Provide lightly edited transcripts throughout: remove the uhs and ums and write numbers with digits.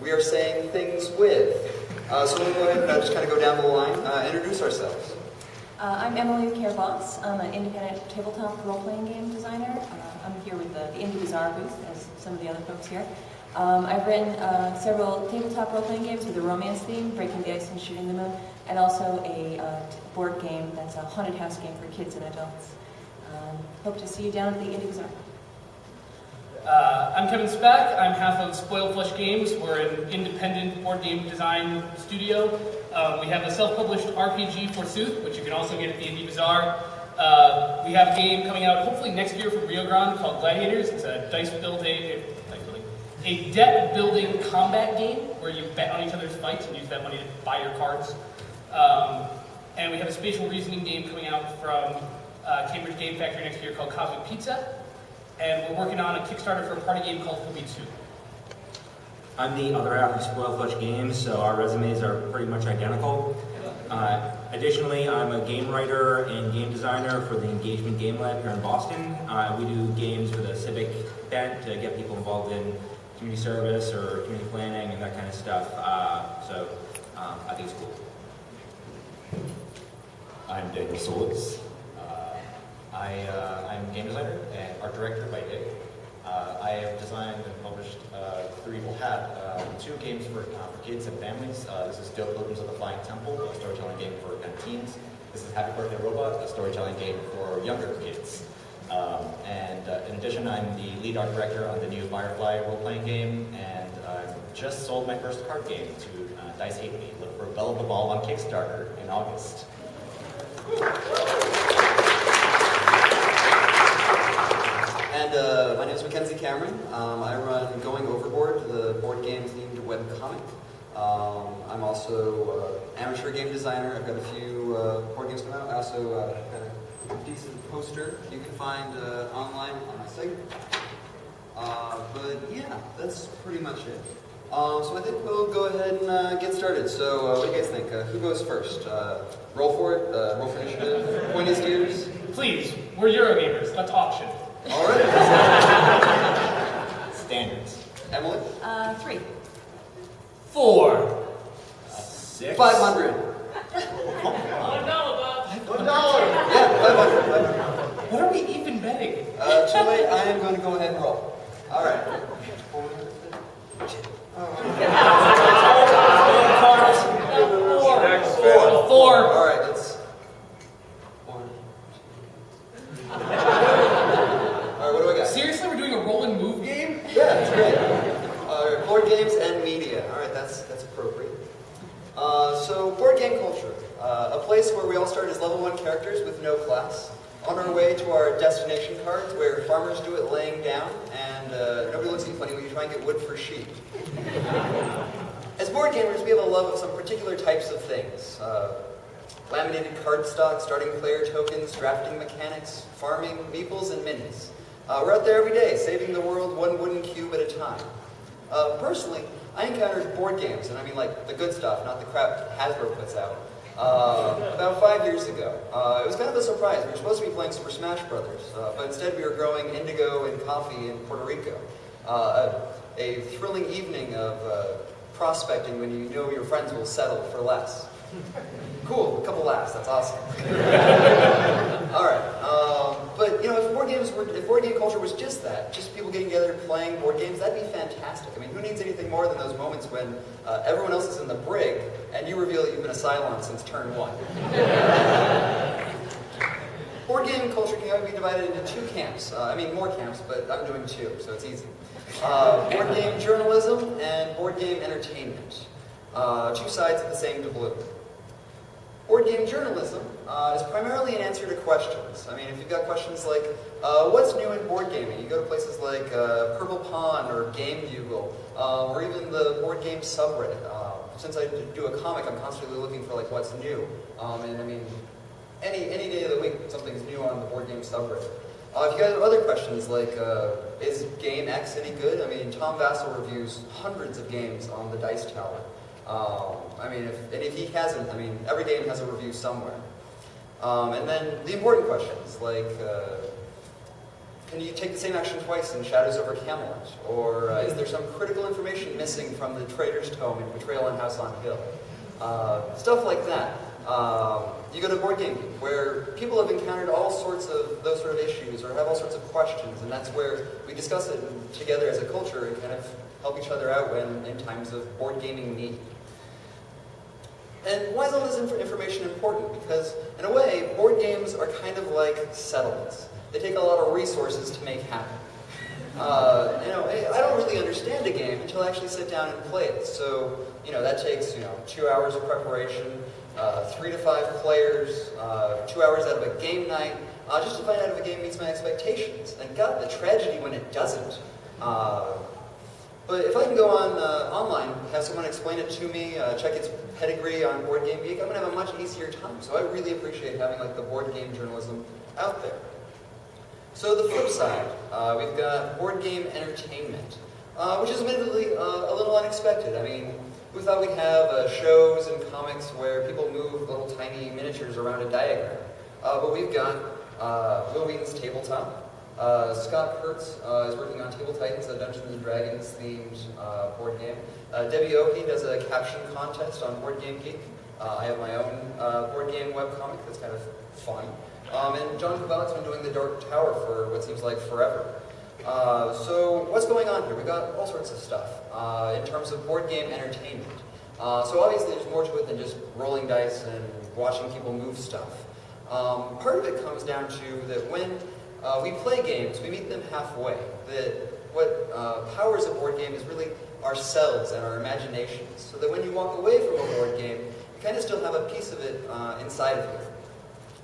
we are saying things with. So we'll go ahead and just kind of go down the line, introduce ourselves. I'm Emily Care-Boss. I'm an independent tabletop role-playing game designer. I'm here with the Indie Bazaar booth, as some of the other folks here. I've written several tabletop role-playing games with a romance theme, Breaking the Ice and Shooting the Moon, and also a board game that's a haunted house game for kids and adults. Hope to see you down at the Indie Bazaar. I'm Kevin Speck. I'm half of Spoiled Flesh Games. We're an independent board game design studio. We have a self-published RPG, Forsooth, which you can also get at the Indie Bazaar. We have a game coming out hopefully next year from Rio Grande called Gladiators. It's a deck-building combat game where you bet on each other's fights and use that money to buy your cards. And we have a spatial reasoning game coming out from Cambridge Game Factory next year called Cosmic Pizza. And we're working on a Kickstarter for a party game called Hobie 2. I'm the other half of Spoiled Flesh Games, so our resumes are pretty much identical. Additionally, I'm a game writer and game designer for the Engagement Game Lab here in Boston. We do games with a civic bent to get people involved in community service or community planning and that kind of stuff. So I think it's cool. I'm Daniel Solis. I'm a game designer and art director by day. I have designed and published through Evil Hat 2 games for kids and families. This is Dope Tokens of the Flying Temple, a storytelling game for teens. This is Happy Birthday Robot, a storytelling game for younger kids. And in addition, I'm the lead art director on the new Firefly role-playing game, and I just sold my first card game to Dice Hate Me. Look for Bell of the Ball on Kickstarter in August. And my name is Mackenzie Cameron. I run Going Overboard, the board game themed webcomic. I'm also an amateur game designer. I've got a few board games coming out. I also got a decent poster you can find online on my site. But yeah, that's pretty much it. So I think we'll go ahead and get started. So what do you guys think? Who goes first? Roll for it? Roll for initiative? Point his ears? Please, we're Eurogamers. Let's auction. All right. Standards. Emily? 3. 4. 6. 500. $1. $1. Yeah, 500. What are we even betting? Too late. I am going to go ahead and roll. All right. Four. All right. That's 4. All right. What do I got? Seriously, we're doing a roll and move game? Yeah, that's great. Board games and media. All right, that's appropriate. So board game culture, a place where we all start as level 1 characters with no class, on our way to our destination cards, where farmers do it laying down, and nobody looks at you funny when you try and get wood for sheep. As board gamers, we have a love of some particular types of things. Laminated cardstock, starting player tokens, drafting mechanics, farming, meeples, and minis. We're out there every day, saving the world one wooden cube at a time. Personally, I encountered board games, and I mean like the good stuff, not the crap Hasbro puts out, about 5 years ago. It was kind of a surprise. We were supposed to be playing Super Smash Brothers, but instead we were growing indigo and coffee in Puerto Rico. A thrilling evening of prospecting when you know your friends will settle for less. Cool, a couple laughs, that's awesome. Alright, but you know, if board game culture was just that, just people getting together playing board games, that'd be fantastic. I mean, who needs anything more than those moments when everyone else is in the brig and you reveal that you've been a Cylon since turn 1. Board game culture can be divided into 2 camps. I mean, more camps, but I'm doing 2, so it's easy. Board game journalism and board game entertainment. 2 sides of the same doubloon. Board game journalism is primarily an answer to questions. I mean, if you've got questions like, what's new in board gaming? You go to places like Purple Pawn or Game Bugle, or even the board game subreddit. Since I do a comic, I'm constantly looking for like what's new. And I mean, any day of the week, something's new on the board game subreddit. If you guys have other questions like, is Game X any good? I mean, Tom Vassell reviews hundreds of games on the Dice Tower. I mean, if he hasn't, I mean, every game has a review somewhere. And then the important questions, like, can you take the same action twice in Shadows over Camelot? Or is there some critical information missing from the Traitor's Tome in Betrayal on House on Hill? Stuff like that. You go to Board Game Geek, where people have encountered all sorts of those sort of issues or have all sorts of questions, and that's where we discuss it together as a culture and kind of help each other out when in times of board gaming need. And why is all this information important? Because, in a way, board games are kind of like settlements. They take a lot of resources to make happen. I don't really understand a game until I actually sit down and play it. So, that takes, 2 hours of preparation, 3 to 5 players, 2 hours out of a game night, just to find out if a game meets my expectations. And God, the tragedy when it doesn't. But if I can go on online, have someone explain it to me, check its pedigree on Board Game Geek, I'm going to have a much easier time. So I really appreciate having the board game journalism out there. So the flip side, we've got board game entertainment, which is admittedly a little unexpected. I mean, who thought we'd have shows and comics where people move little tiny miniatures around a diagram? But we've got Will Wheaton's Tabletop. Scott Kurtz is working on Table Titans, a Dungeons & Dragons themed board game. Debbie Oki does a caption contest on Board Game Geek. I have my own board game webcomic that's kind of fun. And John Kovalik's been doing The Dark Tower for what seems like forever. So what's going on here? We've got all sorts of stuff in terms of board game entertainment. So obviously there's more to it than just rolling dice and watching people move stuff. Part of it comes down to that when we play games, we meet them halfway. That what powers a board game is really ourselves and our imaginations. So that when you walk away from a board game, you kind of still have a piece of it inside of you.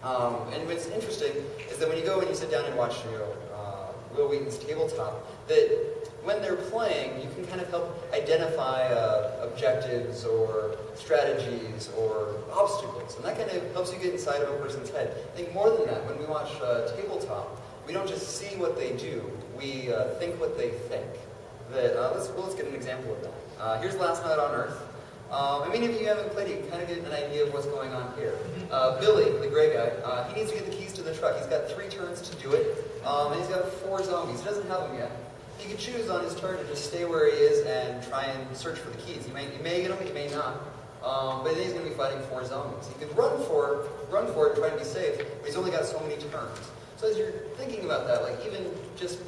And what's interesting is that when you go and you sit down and watch Will Wheaton's Tabletop, that when they're playing, you can kind of help identify objectives or strategies or obstacles. And that kind of helps you get inside of a person's head. I think more than that, when we watch Tabletop, we don't just see what they do, we think what they think. That, let's get an example of that. Here's Last Night on Earth. I mean, if you haven't played it, you kind of get an idea of what's going on here. Billy, the gray guy, he needs to get the keys to the truck. He's got 3 turns to do it, and he's got 4 zombies. He doesn't have them yet. He can choose on his turn to just stay where he is and try and search for the keys. You may get them, you may not. But then he's going to be fighting 4 zombies. He could run for it and try to be safe, but he's only got so many turns. So as you're thinking about that, like even just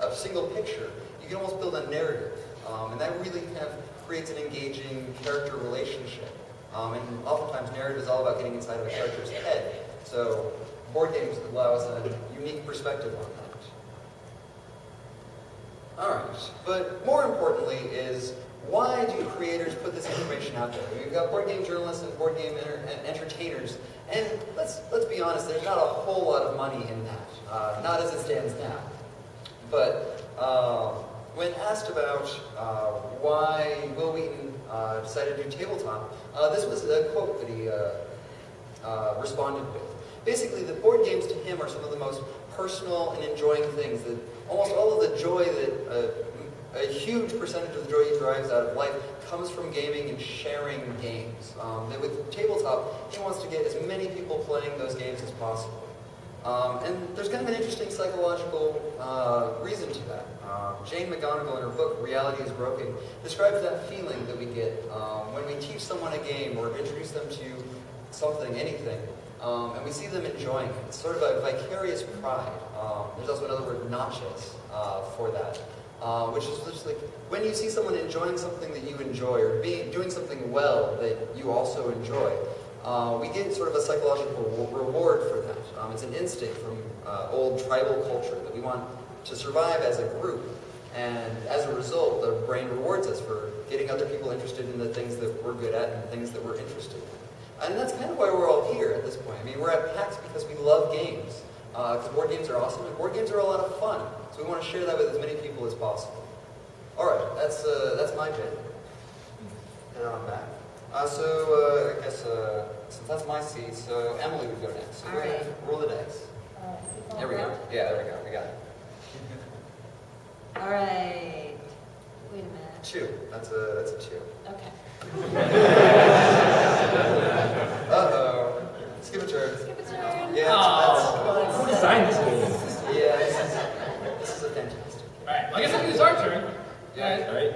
a single picture, you can almost build a narrative. And that really kind of creates an engaging character relationship. And oftentimes narrative is all about getting inside of a character's head. So board games allow us a unique perspective on that. Alright, but more importantly is, why do creators put this information out there? We've got board game journalists and board game entertainers, and let's be honest, there's not a whole lot of money in that. Not as it stands now. But when asked about why Will Wheaton decided to do Tabletop, this was a quote that he responded with. Basically, the board games to him are some of the most personal and enjoying things. That almost all of the joy that a huge percentage of the joy he derives out of life comes from gaming and sharing games. That with Tabletop, he wants to get as many people playing those games as possible. And there's kind of an interesting psychological reason to that. Jane McGonigal in her book, Reality is Broken, describes that feeling that we get when we teach someone a game or introduce them to something, anything, and we see them enjoying it. It's sort of a vicarious pride. There's also another word, nachos, for that, which is just like when you see someone enjoying something that you enjoy or doing something well that you also enjoy, we get sort of a psychological reward for that. It's an instinct from old tribal culture that we want to survive as a group. And as a result, the brain rewards us for getting other people interested in the things that we're good at and the things that we're interested in. And that's kind of why we're all here at this point. I mean, we're at PAX because we love games. Because board games are awesome and board games are a lot of fun. So we want to share that with as many people as possible. Alright, that's my bit. And I'm back. I guess since that's my seat, so Emily would go next. So go ahead, roll the dice. There we go. Yeah, there we go. We got it. All right. Wait a minute. 2. That's a 2. Okay. Uh-oh. Skip a turn. Skip a turn. Yeah, Who designed this game? yeah. Yeah. All right.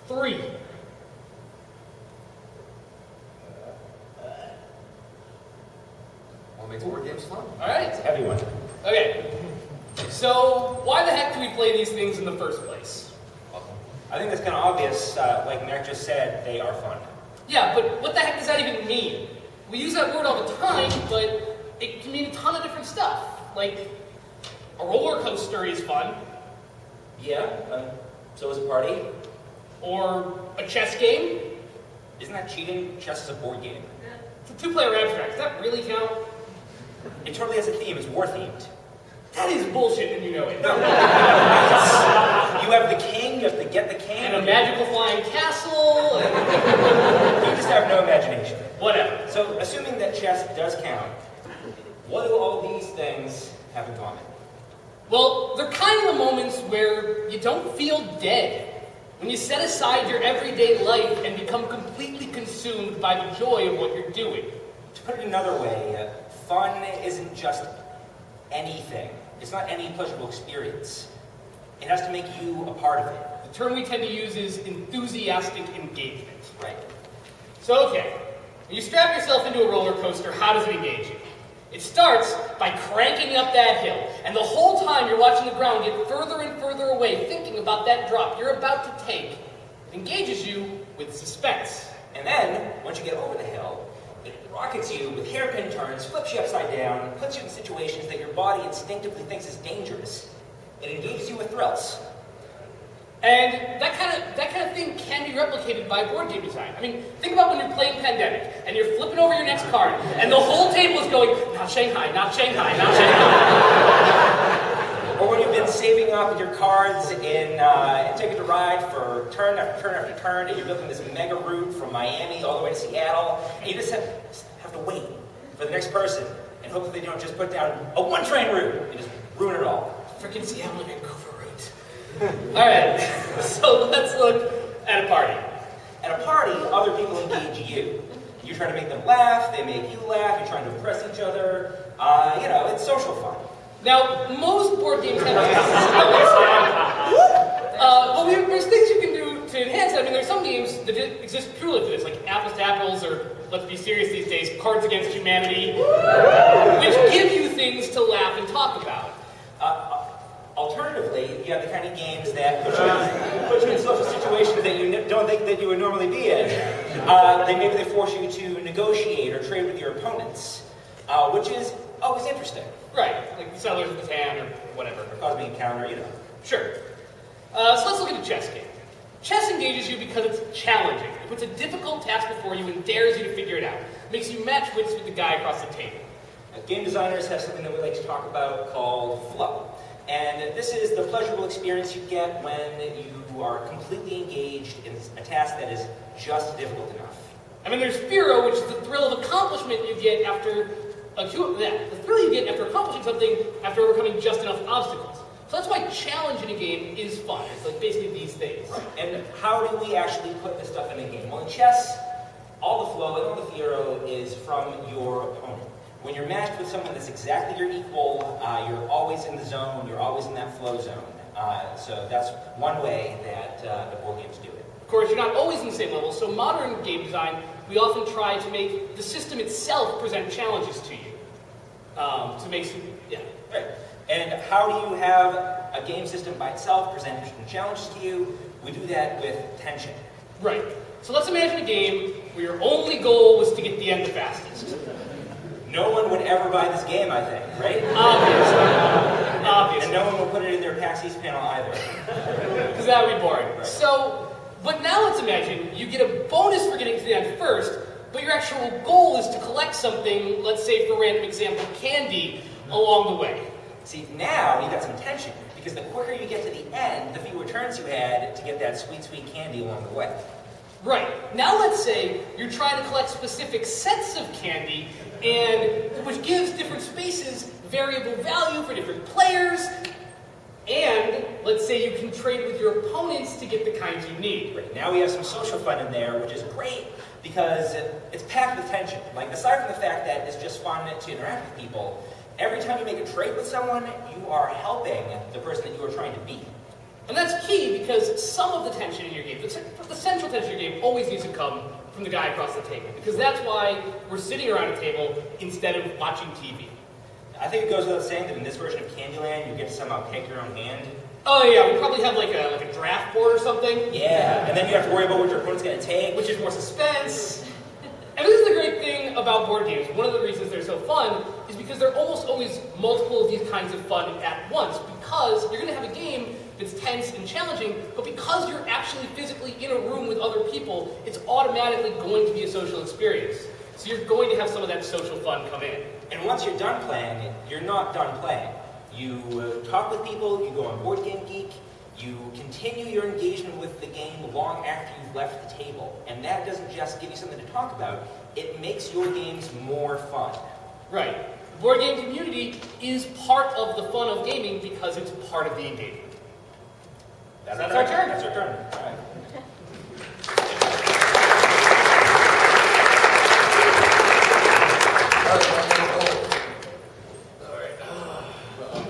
3. What makes board games fun? All right. Heavy one. Okay. So why the heck do we play these things in the first place? I think that's kind of obvious. Like Mac just said, they are fun. Yeah, but what the heck does that even mean? We use that word all the time, but it can mean a ton of different stuff. Like, a roller coaster is fun, Yeah. So is a party. or a chess game. Isn't that cheating? Chess is a board game. It's a 2-player abstract. Does that really count? It totally has a theme. It's war themed. That is bullshit, and you know it. No. You have the king. You have to get the king. And a magical flying castle, and You just have no imagination. whatever. So, assuming that chess does count, what do all these things have in common? Well, they're kind of the moments where you don't feel dead. When you set aside your everyday life and become completely consumed by the joy of what you're doing. To put it another way, fun isn't just anything. It's not any pleasurable experience. It has to make you a part of it. The term we tend to use is enthusiastic engagement. Right. So, okay, when you strap yourself into a roller coaster, how does it engage you? It starts by cranking up that hill, and the whole time you're watching the ground get further and further away, thinking about that drop you're about to take. It engages you with suspense. And then, once you get over the hill, it rockets you with hairpin turns, flips you upside down, puts you in situations that your body instinctively thinks is dangerous. It engages you with thrills. And that kind of thing can be replicated by board game design. I mean, think about when you're playing Pandemic, and you're flipping over your next card, and the whole table is going, not Shanghai, not Shanghai, not Shanghai. Or when you've been saving up your cards in Ticket to Ride for turn after turn after turn, and you're building this mega route from Miami all the way to Seattle, and you just have to wait for the next person, and hope that they don't just put down a one-train route and just ruin it all. Freaking Seattle to Vancouver route. Alright, so let's look at a party. At a party, other people engage you. You try to make them laugh, they make you laugh, you're trying to impress each other. It's social fun. Now, most board games have but there's things you can do to enhance it. I mean, there's some games that exist purely for this, like Apples to Apples, or let's be serious these days, Cards Against Humanity, which give you things to laugh and talk about. Alternatively, you have the kind of games that put you in social situations that you don't think that you would normally be in. Maybe they force you to negotiate or trade with your opponents, which is always interesting. Right, like the Settlers of Catan or whatever. Or Cosmic Encounter, Sure. So let's look at a chess game. Chess engages you because it's challenging. It puts a difficult task before you and dares you to figure it out. It makes you match wits with the guy across the table. Game designers have something that we like to talk about called flow. And this is the pleasurable experience you get when you are completely engaged in a task that is just difficult enough. I mean, there's Firo, which is the thrill of accomplishment you get after accomplishing something after overcoming just enough obstacles. So that's why challenge in a game is fun. It's like basically these things. And how do we actually put this stuff in a game? Well, in chess, all the flow and all the Firo is from your opponent. When you're matched with someone that's exactly your equal, you're always in the zone, you're always in that flow zone. So that's one way that the board games do it. Of course, you're not always in the same level, so modern game design, we often try to make the system itself present challenges to you. Right. And how do you have a game system by itself present interesting challenges to you? We do that with tension. Right. So let's imagine a game where your only goal was to get the end the fastest. No one would ever buy this game, I think, right? Obviously. And no one will put it in their PAX East panel either. Because that would be boring. Right. So, but now let's imagine you get a bonus for getting to the end first, but your actual goal is to collect something, let's say for random example, candy, along the way. See, now you got some tension, because the quicker you get to the end, the fewer turns you had to get that sweet, sweet candy along the way. Right. Now let's say you're trying to collect specific sets of candy, and which gives different spaces variable value for different players, and let's say you can trade with your opponents to get the kinds you need. Right. Now we have some social fun in there, which is great, because it's packed with tension. Like, aside from the fact that it's just fun to interact with people, every time you make a trade with someone, you are helping the person that you are trying to beat. And that's key because some of the tension in your game, the central tension in your game, always needs to come from the guy across the table. Because that's why we're sitting around a table instead of watching TV. I think it goes without saying that in this version of Candyland, you get to somehow pick your own hand. Oh yeah, we probably have like a draft board or something. Yeah, and then you have to worry about what your opponent's going to take. Which is more suspense. And this is the great thing about board games. One of the reasons they're so fun is because they're almost always multiple of these kinds of fun at once. Because you're going to have a game that's tense and challenging, but because you're actually physically in a room with other people, it's automatically going to be a social experience. So you're going to have some of that social fun come in. And once you're done playing it, you're not done playing. You talk with people, you go on Board Game Geek, you continue your engagement with the game long after you've left the table. And that doesn't just give you something to talk about, it makes your games more fun. Right. The board game community is part of the fun of gaming because it's part of the engagement. That's our turn. That's our turn. All right.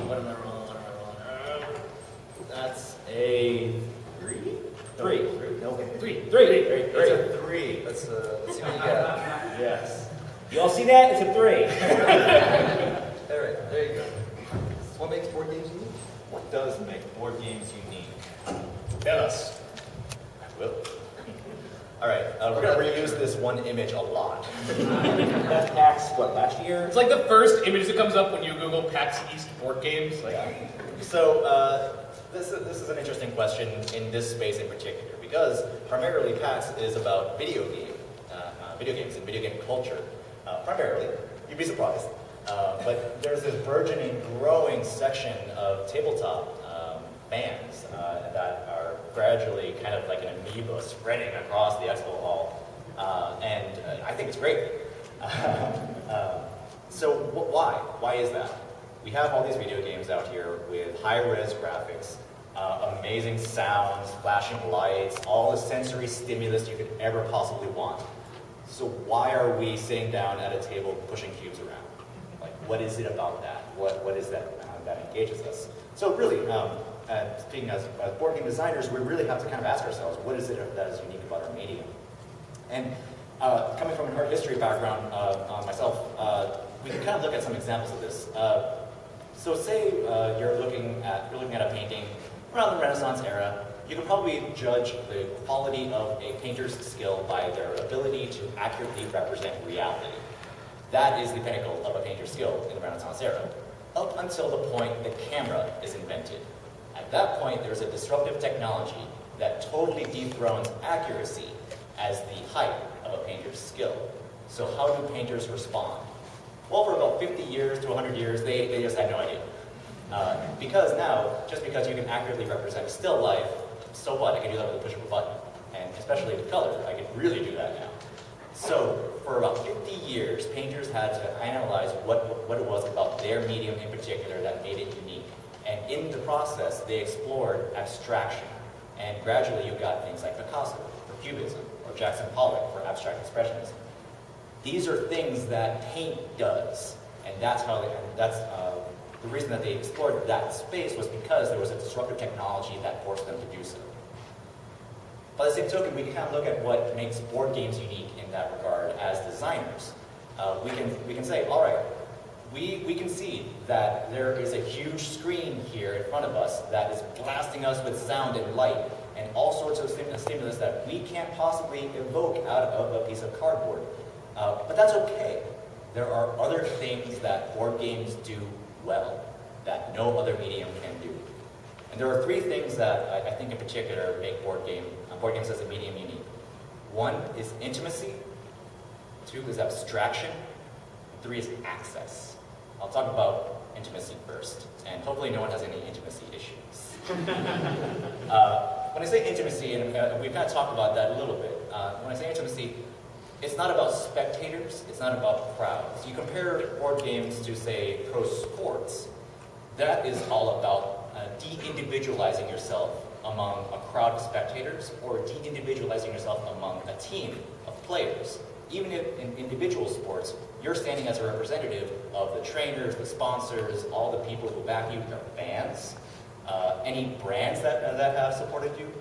What am I rolling? That's a 3? 3. No. 3. It's a 3. Let's see what you got. Yes. You all see that? It's a 3. All right, there you go. What makes board games unique? What does make board games unique? Tell us. I will. All right, we're going to reuse this one image a lot. That's PAX, what, last year? It's like the first image that comes up when you Google PAX East board games. Like, So this is an interesting question in this space in particular because primarily PAX is about video games and video game culture. Primarily, you'd be surprised, but there's this burgeoning, growing section of tabletop fans that are gradually kind of like an amoeba spreading across the expo hall, and I think it's great. So why? Why is that? We have all these video games out here with high-res graphics, amazing sounds, flashing lights, all the sensory stimulus you could ever possibly want. So why are we sitting down at a table pushing cubes around? Like, what is it about that? What is that that engages us? So really, speaking as board game designers, we really have to kind of ask ourselves, what is it that is unique about our medium? And coming from an art history background myself, we can kind of look at some examples of this. So say you're looking at a painting around the Renaissance era. You can probably judge the quality of a painter's skill by their ability to accurately represent reality. That is the pinnacle of a painter's skill in the Renaissance era, up until the point the camera is invented. At that point, there's a disruptive technology that totally dethrones accuracy as the height of a painter's skill. So how do painters respond? Well, for about 50 years to 100 years, they just had no idea. Because now, just because you can accurately represent still life, so what? I can do that with a push of a button. And especially with color, I can really do that now. So for about 50 years, painters had to analyze what it was about their medium in particular that made it unique. And in the process, they explored abstraction. And gradually you got things like Picasso for Cubism, or Jackson Pollock for abstract expressionism. These are things that paint does. And that's the reason that they explored that space was because there was a disruptive technology that forced them to do so. By the same token, we can kind of look at what makes board games unique in that regard as designers. We can say, all right, we can see that there is a huge screen here in front of us that is blasting us with sound and light and all sorts of stimulus that we can't possibly evoke out of a piece of cardboard. But that's okay. There are other things that board games do well that no other medium can do. And there are three things that I think in particular make board games as a medium unique. One is intimacy, two is abstraction, and three is access. I'll talk about intimacy first, and hopefully no one has any intimacy issues. When I say intimacy, and we've kind of talked about that a little bit, when I say intimacy, it's not about spectators, it's not about crowds. You compare board games to, say, pro sports, that is all about de-individualizing yourself among a crowd of spectators or de-individualizing yourself among a team of players. Even if in individual sports, you're standing as a representative of the trainers, the sponsors, all the people who back you, the fans. any brands that have supported you,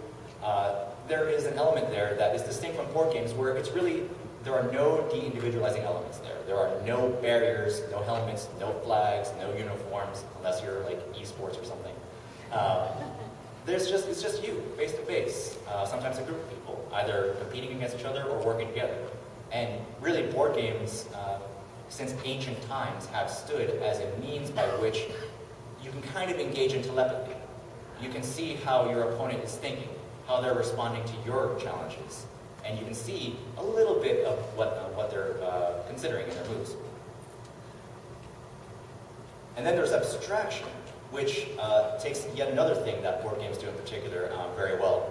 there is an element there that is distinct from board games where it's really, there are no de-individualizing elements there. There are no barriers, no helmets, no flags, no uniforms, unless you're like esports or something. It's just you, face to face. Sometimes a group of people, either competing against each other or working together. And really, board games, since ancient times, have stood as a means by which you can kind of engage in telepathy. You can see how your opponent is thinking, how they're responding to your challenges, and you can see a little bit of what they're considering in their moves. And then there's abstraction, which takes yet another thing that board games do in particular very well.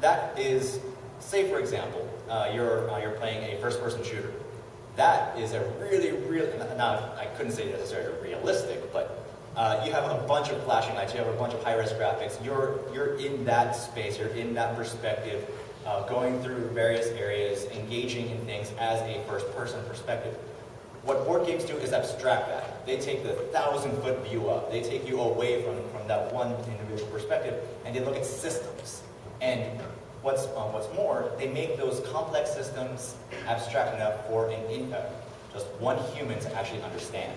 That is, say for example, you're playing a first-person shooter. That is a really, now I couldn't say necessarily realistic, but you have a bunch of flashing lights, you have a bunch of high-res graphics, you're in that space, you're in that perspective, going through various areas, engaging in things as a first-person perspective. What board games do is abstract that. They take the 1,000-foot view up, they take you away from that one individual perspective, and they look at systems. And what's more, they make those complex systems abstract enough for just one human to actually understand.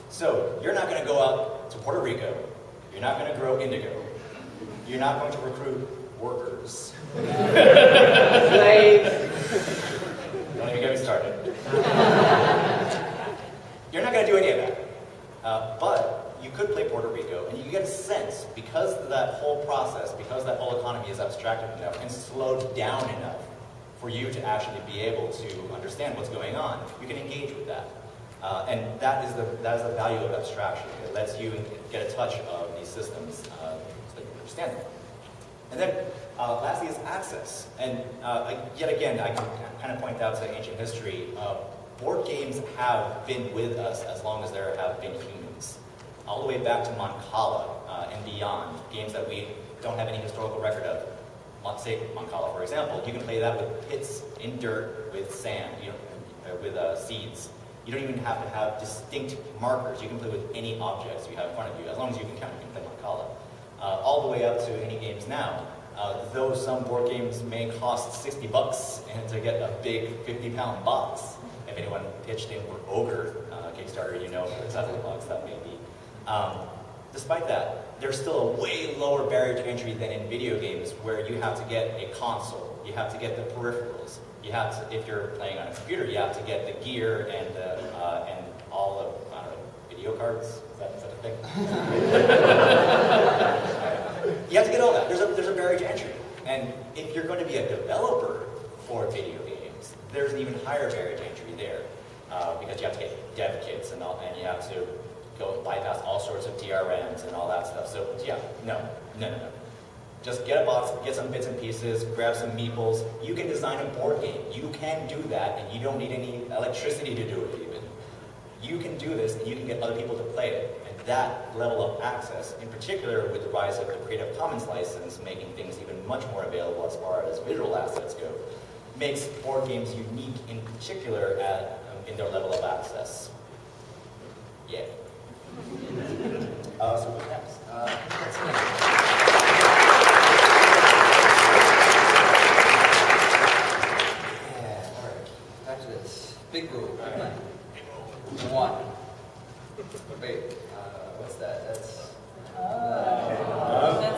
So you're not going to go out to Puerto Rico, you're not going to grow indigo, you're not going to recruit workers. Slaves! Don't even get me started. You're not going to do any of that. But you could play Puerto Rico, and you get a sense, because that whole process, because that whole economy is abstracted enough and slowed down enough for you to actually be able to understand what's going on, you can engage with that. And that is the value of abstraction. It lets you get a touch of these systems so that you understand them. And then lastly is access. And yet again, I can kind of point out to ancient history. Board games have been with us as long as there have been humans. All the way back to Mancala and beyond, games that we don't have any historical record of. Let's say Mancala, for example, you can play that with pits in dirt, with sand, with seeds. You don't even have to have distinct markers. You can play with any objects you have in front of you. As long as you can count, you can play Mancala. All the way up to any games now. Though some board games may cost $60 and to get a big 50-pound box. If anyone pitched in for Ogre Kickstarter, you know exactly what box that may be. Despite that, there's still a way lower barrier to entry than in video games, where you have to get a console, you have to get the peripherals, you have to, if you're playing on a computer, you have to get the gear and all of, I don't know, video cards. Is that a thing? You have to get all that. There's a barrier to entry, and if you're going to be a developer for video games, there's an even higher barrier to entry there, because you have to get dev kits and you have to go bypass all sorts of DRMs and all that stuff. So yeah, no. Just get a box, get some bits and pieces, grab some meeples. You can design a board game. You can do that, and you don't need any electricity to do it even. You can do this, and you can get other people to play it. And that level of access, in particular with the rise of the Creative Commons license, making things even much more available as far as visual assets go, makes board games unique, in particular in their level of access. Yeah. So what's next? Yeah, all right. Back to this. Big rule. One. Wait, what's that? That's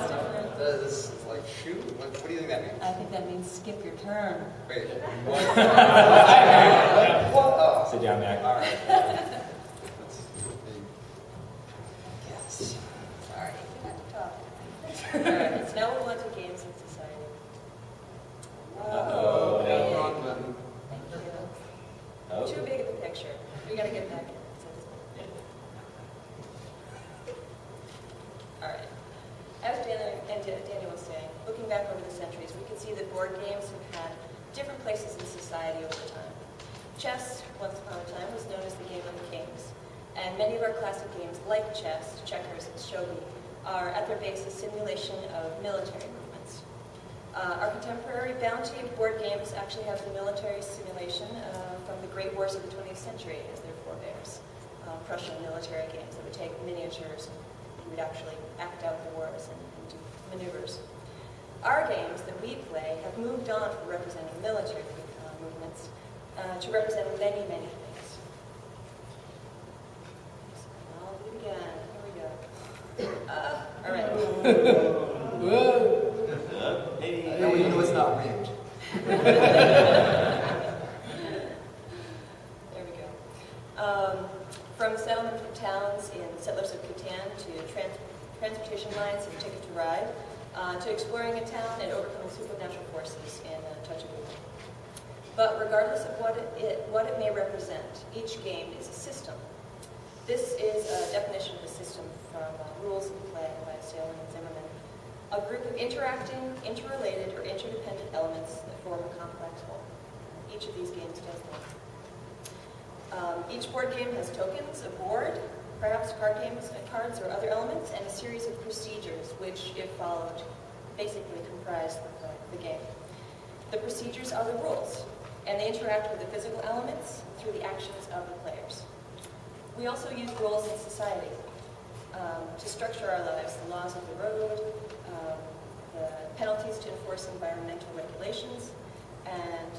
different. this is like shoot. What do you think that means? I think that means skip your turn. Wait, what? Sit down, Mac. All right. Yes. All right, so now we'll go to games in society. Uh-oh. Great. Wrong button. Thank you. Oh. Too big of a picture. We gotta get back in. All right. As Daniel was saying, looking back over the centuries, we can see that board games have had different places in society over time. Chess, once upon a time, was known as the game of kings. And many of our classic games, like chess, checkers, and shogi, are at their base a simulation of military movements. Our contemporary bounty of board games actually have the military simulation from the great wars of the 20th century as their forebears. Prussian military games that would take miniatures, he would actually act out the wars and do maneuvers. Our games that we play have moved on from representing military movements to represent many, many things. I'll do it again. Here we go. All right. Now we know it's not rigged. There we go. From settlement of towns in Settlers of Catan to transportation lines and Ticket to Ride, to exploring a town and overcoming supernatural forces in Touch of Evil. But regardless of what it may represent, each game is a system. This is a definition of a system from Rules of Play by Salem and Zimmerman. A group of interacting, interrelated, or interdependent elements that form a complex whole. Each of these games does that. Each board game has tokens, a board, perhaps cards or other elements, and a series of procedures which, if followed, basically comprise the game. The procedures are the rules, and they interact with the physical elements through the actions of the players. We also use rules in society to structure our lives, the laws of the road, the penalties to enforce environmental regulations, and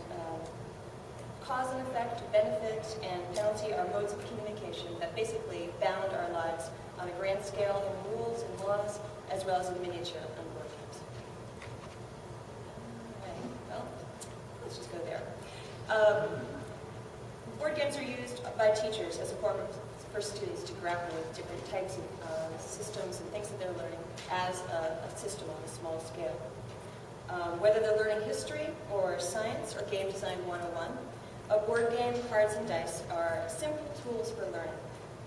cause and effect, benefit, and penalty are modes of communication that basically bound our lives on a grand scale in rules and laws, as well as in miniature on board games. Okay, well, let's just go there. Board games are used by teachers as a form for students to grapple with different types of systems and things that they're learning as a system on a small scale. Whether they're learning history or science or game design 101, a board game, cards, and dice are simple tools for learning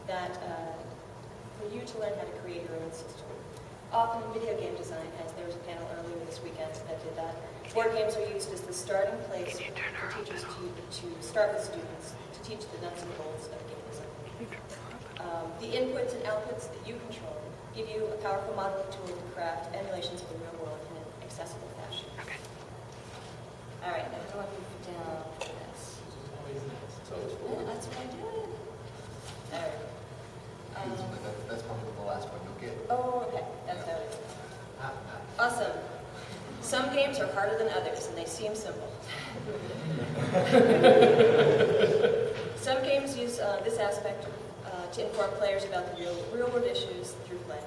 that for you to learn how to create your own system. Often in video game design, as there was a panel earlier this weekend that did that, board games are used as the starting place for teachers to start with students to teach the nuts and bolts of game design. The inputs and outputs that you control give you a powerful modeling tool to craft emulations of the real world in an accessible fashion. Okay. All right, now how do I move down to this? Yeah, that's what I did. All right. That's probably the last one you'll get. Oh, okay. That's how it is. Awesome. Some games are harder than others, and they seem simple. Some games use this aspect to inform players about the real-world issues through play.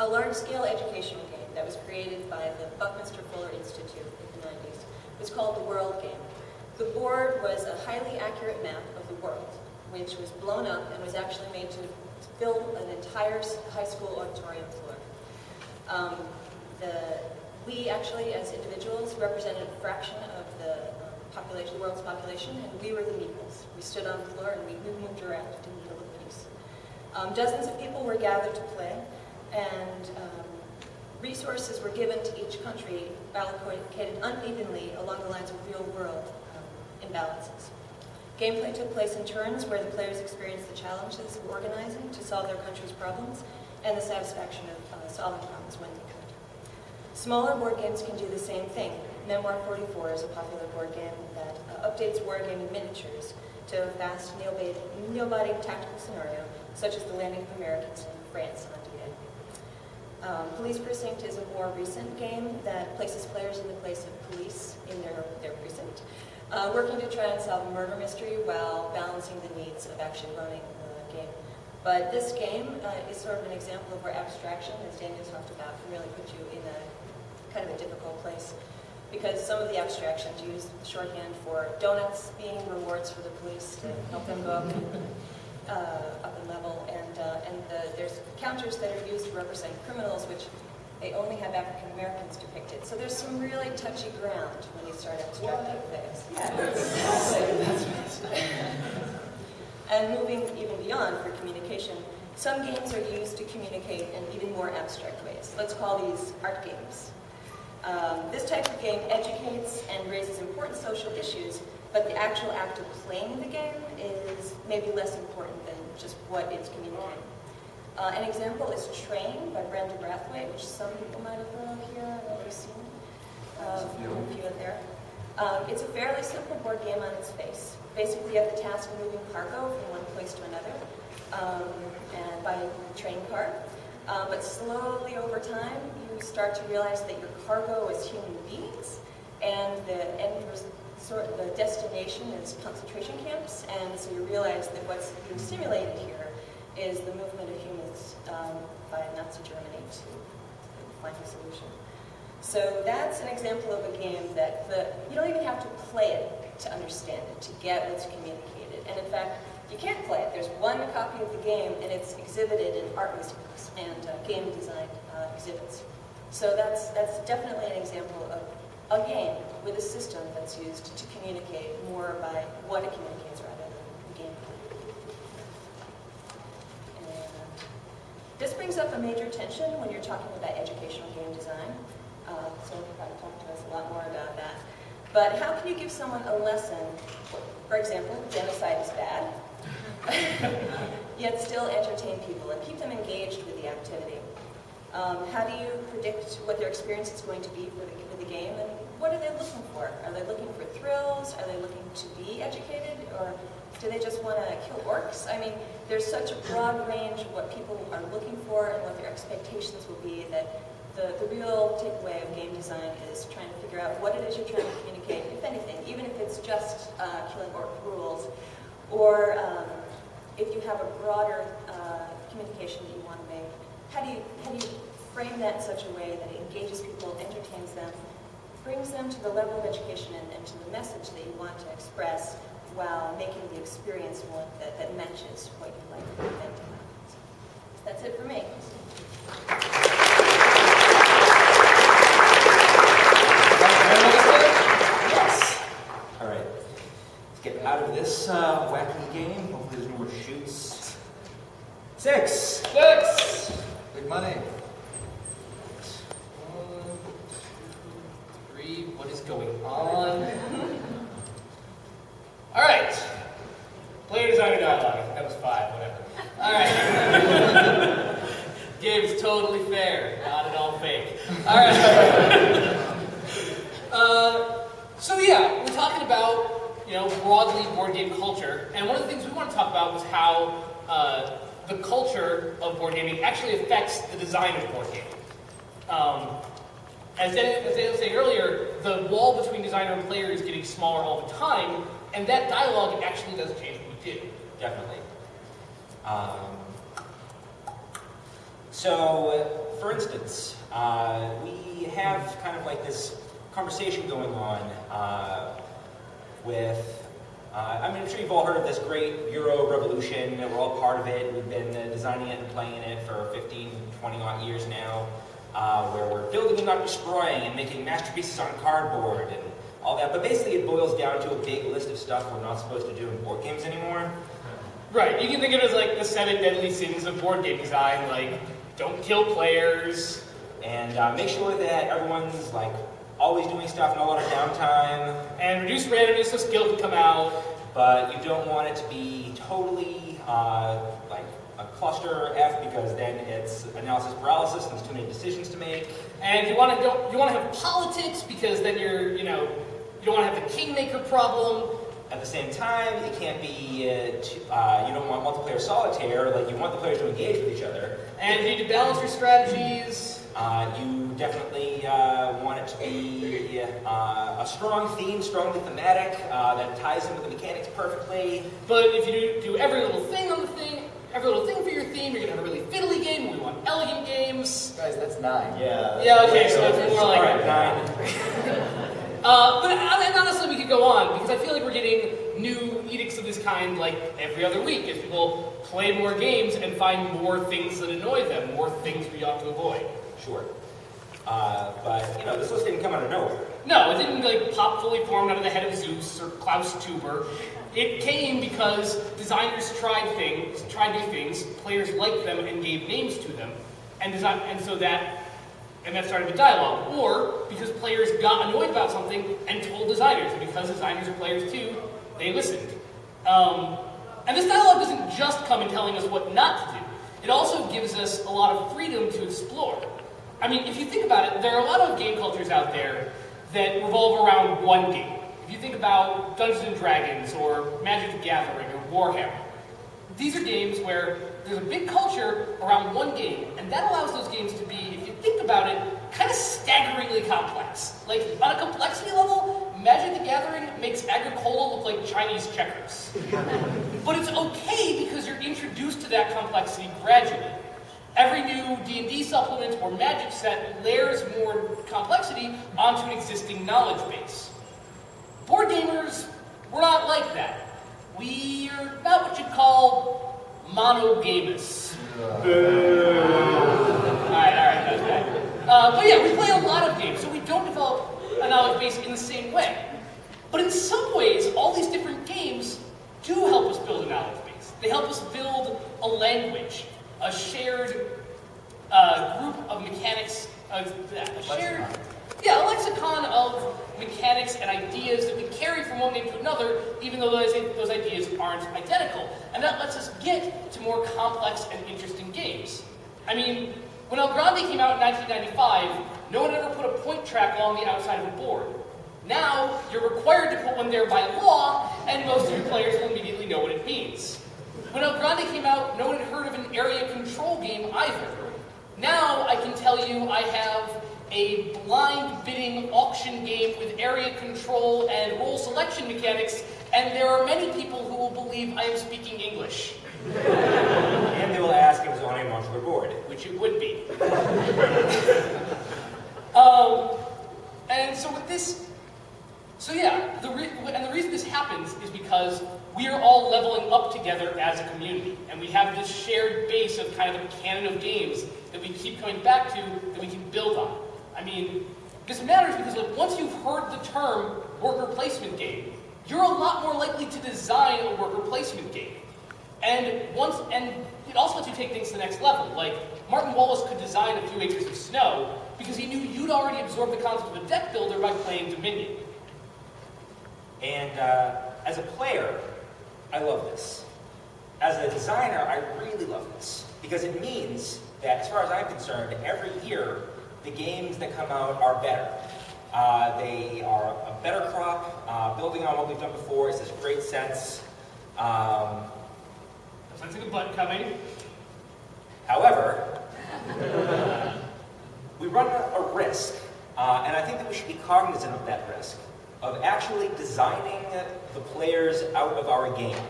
A large-scale educational game that was created by the Buckminster Fuller Institute in the 90s was called the World Game. The board was a highly accurate map of the world, which was blown up and was actually made to fill an entire high school auditorium floor. We actually, as individuals, represented a fraction of the population, the world's population, and we were the meeples. We stood on the floor and we moved around to needle the piece. Dozens of people were gathered to play, and resources were given to each country allocated unevenly along the lines of real-world imbalances. Gameplay took place in turns where the players experienced the challenges of organizing to solve their country's problems and the satisfaction of solving problems when they could. Smaller board games can do the same thing. Memoir 44 is a popular board game that updates wargaming miniatures to a fast, nail-biting tactical scenario, such as the landing of Americans in France on D-Day. Police Precinct is a more recent game that places players in the place of police in their precinct, working to try and solve a murder mystery while balancing the needs of actually running the game. But this game is sort of an example of where abstraction, as Daniel talked about, can really put you in a kind of a difficult place, because some of the abstractions use shorthand for donuts being rewards for the police to help them go up in level, and there's counters that are used to represent criminals, which they only have African Americans depicted. So there's some really touchy ground when you start abstracting things. And moving even beyond for communication, some games are used to communicate in even more abstract ways. Let's call these art games. This type of game educates and raises important social issues, but the actual act of playing the game is maybe less important than just what it's communicating. An example is Train by Brenda Brathwaite, which some people might have heard of here. I don't know if you've seen it. A few there. It's a fairly simple board game on its face. Basically, you have the task of moving cargo from one place to another and by train car. But slowly over time, you start to realize that your cargo is human beings, and the destination is concentration camps, and so you realize that what's being simulated here is the movement of humans by Nazi Germany to find a solution. So that's an example of a game that you don't even have to play it to understand it, to get what's communicated. And in fact, you can't play it. There's one copy of the game, and it's exhibited in art museums and game design exhibits. So that's definitely an example of a game with a system that's used to communicate more by what it communicates rather than the gameplay. And this brings up a major tension when you're talking about educational game design. So we'll probably talk to us a lot more about that. But how can you give someone a lesson, for example, genocide is bad, yet still entertain people and keep them engaged with the activity? How do you predict what their experience is going to be with the game, and what are they looking for? Are they looking for thrills? Are they looking to be educated? Or do they just want to kill orcs? I mean, there's such a broad range of what people are looking for and what their expectations will be that the real takeaway of game design is trying to figure out what it is you're trying to communicate, if anything, even if it's just killing orc rules, or if you have a broader communication that you want to make. How do you frame that in such a way that it engages people, entertains them, brings them to the level of education and to the message that you want to express, while making the experience one that matches what you'd like them to have. So that's it for me. Yes. All right. Let's get out of this wacky game. Hopefully there's no more shoots. 6. Big money. 1, 2, 3. What is going on? All right. Player designer dialogue. That was 5. Whatever. All right. Game's totally fair. Not at all fake. All right. So yeah, we're talking about, broadly board game culture, and one of the things we want to talk about was how the culture of board gaming actually affects the design of board gaming. As Daniel was saying earlier, the wall between designer and player is getting smaller all the time, and that dialogue actually does change what we do. Definitely. So, for instance, we have kind of like this conversation going on with, I'm sure you've all heard of this great Euro revolution. We're all part of it. We've been designing it and playing it for 15, 20 odd years now, where we're building and not destroying and making masterpieces on cardboard and all that. But basically it boils down to a big list of stuff we're not supposed to do in board games anymore. Right, you can think of it as like the 7 deadly sins of board game design, like don't kill players. And make sure that everyone's like always doing stuff, not a lot of downtime. And reduce randomness so skill can come out. But you don't want it to be totally like a cluster F, because then it's analysis paralysis and there's too many decisions to make. And you want to have politics, because then you don't want to have the kingmaker problem. At the same time, it can't be, you don't want multiplayer solitaire, like you want the players to engage with each other. And you need to balance your strategies. You definitely want it to be a strong theme, strongly thematic, that ties in with the mechanics perfectly. But if you do every little thing for your theme, you're going to have a really fiddly game. We want elegant games. Guys, that's 9. Yeah. Yeah, okay, so it's more like... All right, 9. And honestly, we could go on, because I feel like we're getting new edicts of this kind like every other week, as people play more games and find more things that annoy them, more things we ought to avoid. Sure. But, this list didn't come out of nowhere. No, it didn't pop fully formed out of the head of Zeus or Klaus Tuber. It came because designers tried new things, players liked them and gave names to them, and that started the dialogue. Or because players got annoyed about something and told designers, and because designers are players too, they listened. And this dialogue doesn't just come in telling us what not to do. It also gives us a lot of freedom to explore. I mean, if you think about it, there are a lot of game cultures out there that revolve around one game. If you think about Dungeons & Dragons, or Magic the Gathering, or Warhammer, These are games where there's a big culture around one game, and that allows those games to be, if you think about it, kind of staggeringly complex. Like, on a complexity level, Magic the Gathering makes Agricola look like Chinese checkers. But it's okay because you're introduced to that complexity gradually. Every new D&D supplement or Magic set layers more complexity onto an existing knowledge base. Board gamers, we're not like that. We're not what you'd call monogamous. Alright, that's bad. But yeah, we play a lot of games, so we don't develop a knowledge base in the same way. But in some ways, all these different games do help us build a knowledge base. They help us build a language, a shared group of mechanics, a lexicon of mechanics and ideas that we carry from one game to another, even though those ideas aren't identical. And that lets us get to more complex and interesting games. I mean, when El Grande came out in 1995, no one ever put a point track along the outside of a board. Now, you're required to put one there by law, and most of your players will immediately know what it means. When El Grande came out, no one had heard of an area control game either. Now, I can tell you I have a blind bidding auction game with area control and role selection mechanics, and there are many people who will believe I am speaking English. And they will ask if it's on a modular board. Which it would be. And so with this, the reason this happens is because we are all leveling up together as a community, and we have this shared base of kind of a canon of games that we keep coming back to that we can build on. I mean, this matters because once you've heard the term worker placement game, you're a lot more likely to design a worker placement game. And it also lets you take things to the next level. Like, Martin Wallace could design A Few Acres of Snow because he knew you'd already absorbed the concept of a deck builder by playing Dominion. And as a player, I love this. As a designer, I really love this because it means that, as far as I'm concerned, every year the games that come out are better. They are a better crop, building on what we've done before. It's this great sense. Sense of the butt coming. However, we run a risk, and I think that we should be cognizant of that risk, of actually designing the players out of our game.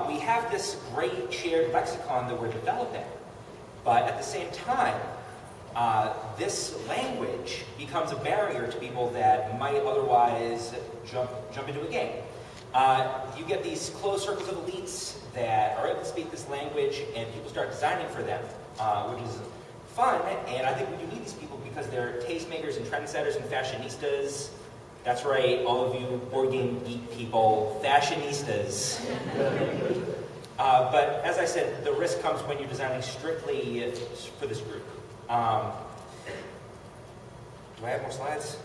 We have this great shared lexicon that we're developing, but at the same time, this language becomes a barrier to people that might otherwise jump into a game. You get these closed circles of elites that are able to speak this language, and people start designing for them, which is fun, and I think we do need these people because they're tastemakers and trendsetters and fashionistas. That's right, all of you board game geek people, fashionistas. But as I said, the risk comes when you're designing strictly for this group. Do I have more slides?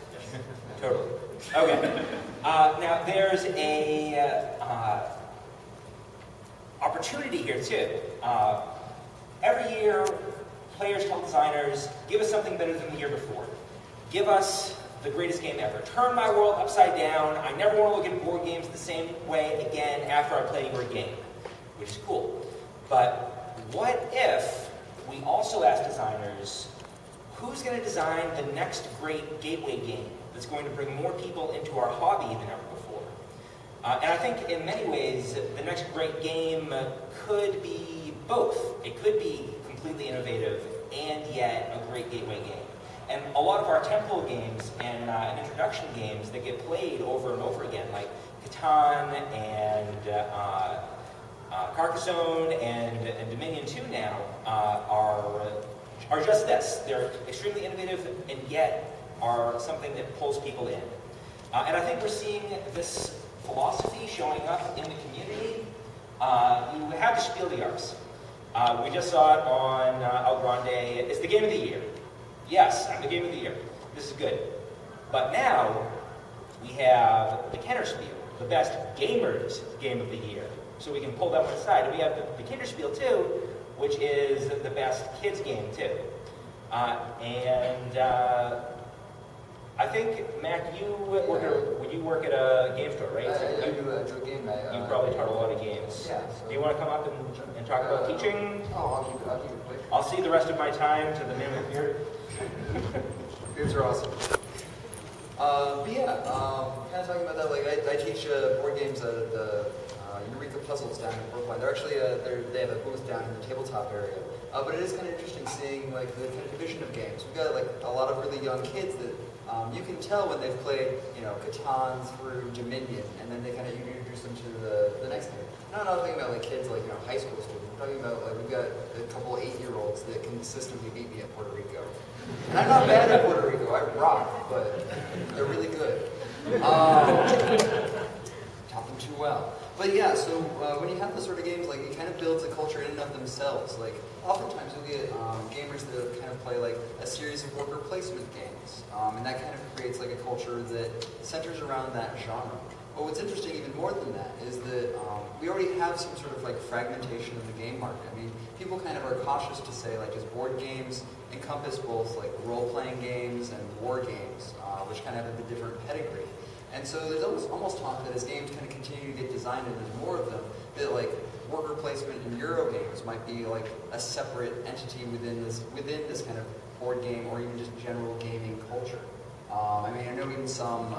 Totally. Okay. Now there's a opportunity here too. Every year, players tell designers, give us something better than the year before. Give us the greatest game ever. Turn my world upside down. I never want to look at board games the same way again after I play your game, which is cool. But what if we also ask designers, who's going to design the next great gateway game that's going to bring more people into our hobby than ever before? And I think in many ways, the next great game could be both. It could be completely innovative and yet a great gateway game. And a lot of our tempo games and introduction games that get played over and over again, like Catan and Carcassonne and Dominion 2 now, are just this. They're extremely innovative and yet are something that pulls people in. And I think we're seeing this philosophy showing up in the community. You have the Spiel des Jahres. We just saw it on El Grande. It's the game of the year. Yes, I'm the game of the year. This is good. But now, we have the Kennerspiel, the best gamers game of the year. So we can pull that one aside. And we have the Kinderspiel too, which is the best kids game too. I think, Mac, you work at a game store, right? I do a game. You probably taught a lot of games. Yeah. Do you want to come up and talk about teaching? Oh, I'll keep it quick. I'll see the rest of my time to the man with the beard. Beards are awesome. But yeah, kind of talking about that, like I teach board games at the Eureka Puzzles down in Brookline. They're actually, they have a booth down in the tabletop area. But it is kind of interesting seeing like the kind of division of games. We've got like a lot of really young kids that you can tell when they've played, Catan through Dominion, and then they kind of introduce them to the next game. No, I'm not talking about like kids like high school students. I'm talking about like we've got a couple 8-year-olds that can consistently beat me at Puerto Rico. And I'm not bad at Puerto Rico. I rock, but they're really good. Taught them too well. But yeah, so when you have those sort of games, like it kind of builds a culture in and of themselves. Like oftentimes you'll get gamers that kind of play like a series of worker placement games, and that kind of creates like a culture that centers around that genre. But what's interesting even more than that is that we already have some sort of like fragmentation of the game market. I mean, people kind of are cautious to say like, does board games encompass both like role-playing games and war games, which kind of have a different pedigree. And so there's almost talk that as games kind of continue to get designed and there's more of them, that like worker placement and Euro games might be like a separate entity within this kind of board game or even just general gaming culture. I mean, I know even some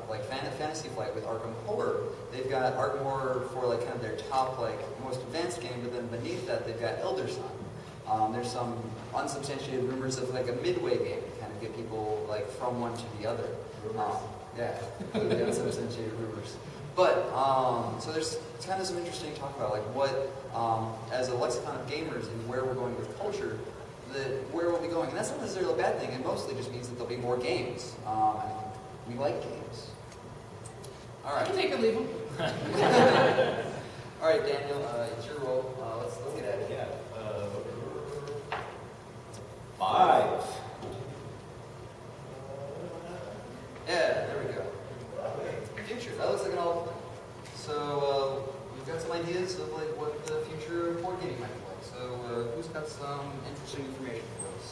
like Fantasy Flight with Arkham Horror, they've got Arkham Horror for like kind of their top like most advanced game, but then beneath that they've got Elder Sign. There's some unsubstantiated rumors of like a midway game to kind of get people like from one to the other. Yeah, the unsubstantiated rumors. But, so there's kind of some interesting talk about like what, as a lexicon of gamers and where we're going with culture, where we'll be going. And that's not necessarily a bad thing. It mostly just means that there'll be more games. And we like games. All right. You can take or leave them. All right, Daniel, it's your role. Let's get at it. Yeah. 5. Yeah, there we go. Future. That looks like an all. So we've got some ideas of like what the future of board gaming might be like. So who's got some interesting information for us?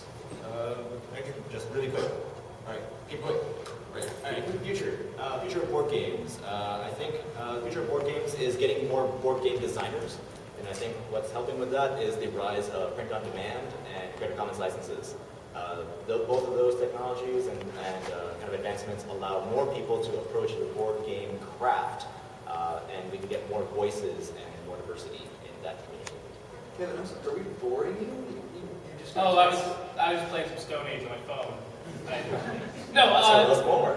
I can just really quick. All right, keep going. Right. All right. Future of board games. I think the future of board games is getting more board game designers, and I think what's helping with that is the rise of print on demand and Creative Commons licenses. Both of those technologies and kind of advancements allow more people to approach the board game craft, and we can get more voices and more diversity in that community. Kevin, are we boring you? You just Oh, I was playing some Stone Age on my phone. No, So let's more.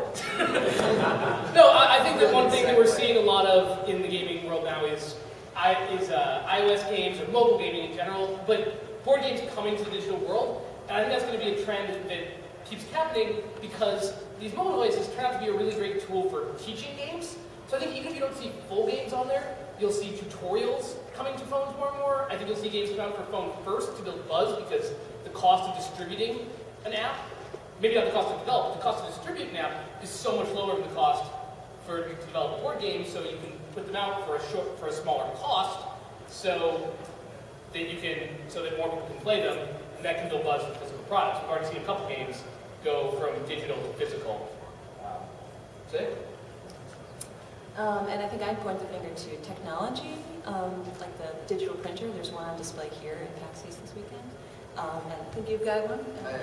No, I think that one thing that we're seeing a lot of in the gaming world now is iOS games or mobile gaming in general, but board games coming to the digital world. And I think that's going to be a trend that keeps happening because these mobile devices turn out to be a really great tool for teaching games. So I think even if you don't see full games on there, you'll see tutorials coming to phones more and more. I think you'll see games come out for phone first to build buzz because the cost of distributing an app, maybe not the cost to develop, but the cost to distribute an app is so much lower than the cost to develop a board game, so you can put them out for a smaller cost, so that more people can play them, and that can build buzz for physical products. We've already seen a couple games go from digital to physical. That's it. And I think I'd point the finger to technology, like the digital printer. There's one on display here at PAX East this weekend. And I think you've got one. I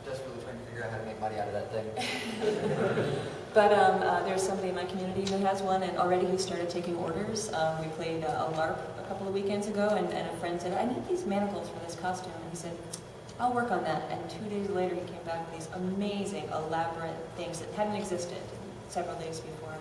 desperately trying to figure out how to make money out of that thing. But there's somebody in my community who has one, and already he started taking orders. We played a LARP a couple of weekends ago, and a friend said, I need these manacles for this costume. And he said, I'll work on that. And 2 days later, he came back with these amazing, elaborate things that hadn't existed several days before.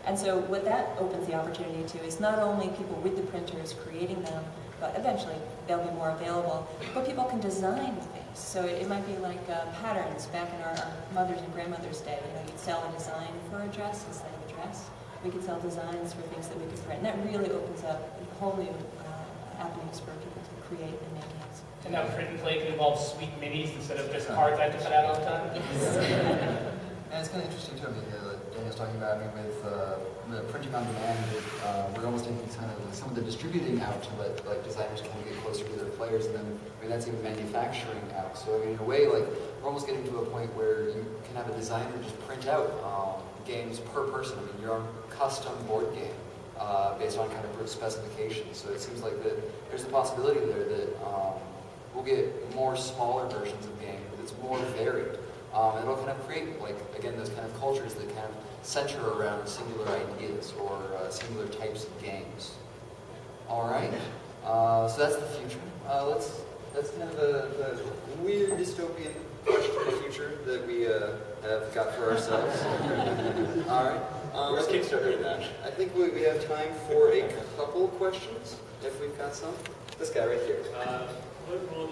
And so what that opens the opportunity to is not only people with the printers creating them, but eventually they'll be more available, but people can design things. So it might be like patterns back in our mothers' and grandmothers' day. You'd sell a design for a dress instead of a dress. We could sell designs for things that we could print. And that really opens up whole new avenues for people to create and make games. And now print and play can involve sweet minis instead of just cards I have to cut out all the time. And it's kind of interesting too. I mean, Daniel's talking about, I mean, with the printing on demand, we're almost taking kind of some of the distributing out to let like designers kind of get closer to their players, and then I mean that's even manufacturing out. So I mean, in a way, like we're almost getting to a point where you can have a designer just print out games per person. I mean, your own custom board game based on kind of specifications. So it seems like that there's a possibility there that we'll get more smaller versions of games that's more varied. And it'll kind of create, like, again, those kind of cultures that kind of center around singular ideas or singular types of games. All right, so that's the future. That's kind of the weird dystopian question of the future that we have got for ourselves. All right. Where's Kickstarter that? I think we have time for a couple questions, if we've got some. This guy right here. What role